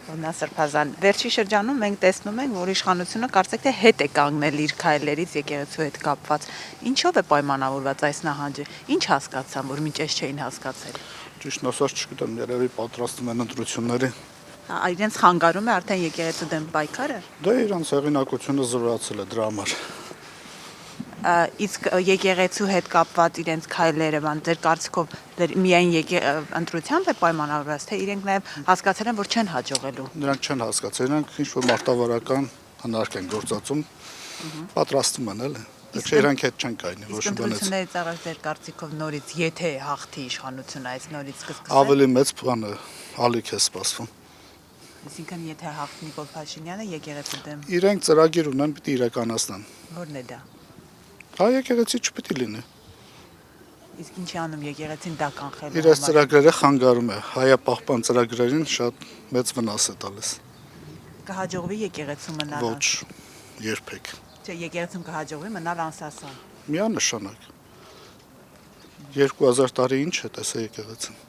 Նա Սրբազան, վերջի շրջանում մենք տեսնում ենք, որ իշխանությունը կարծեք թե հետ է կանգնել իր քայլերից եկեղեցու հետ կապված։ Ինչով է պայմանավորված այս նահանջը։ Ինչ հասկացան, որ մինչ այս չէին հասկացել։ Ճիշտն ասած չգիտեմ, երևի պատրաստում են ընտրությունների։ Իրենց խանգարում է արդեն եկեղեցու դեմ պայքարը։ Դե իրանց հեղինակությունը զրոյացել է դրա համար։ Իսկ եկեղեցու հետ կապված իրենց քայլերը, ձեր կարծիքով միայն ընտրությամբ է պայմանավորված, թե իրենք նաև հասկացել են, որ չեն հաջողելու։ Նրանք չեն հասկացել, նրանք ինչ-որ մարտավարական հնարք են գործածում, պատրաստում են, էլի։ Դե իրանք հետ չեն կայնի ոչ մի բանից։ Ընտրություններից առաջ ձեր կարծիքով նորից, եթե հաղթի իշխանությունը, այս նորից կսկսել։ Ավելի մեծ բանը ալիք է սպասվում։ Այսինքն եթե հաղթի Նիկոլ Փաշինյանը եկեղեցու դեմ։ Իրենք ծրագիր ունեն, պիտի իրականացնեն։ Որն է դա։ Հա եկեղեցի չպիտի լինի։ Իսկ ինչի անում եկեղեցին դա կանխելու։ Իրենց ծրագրերը խանգարում է, հայապահպան ծրագրերին շատ մեծ վնաս է տալիս։ Կհաջողվի եկեղեցու մնալ։ Ոչ, երբեք։ Չէ, եկեղեցուն կհաջողվի մնալ անսասան։ Միանշանակ։ 2000 տարի ինչ է տեսա եկեղեցին։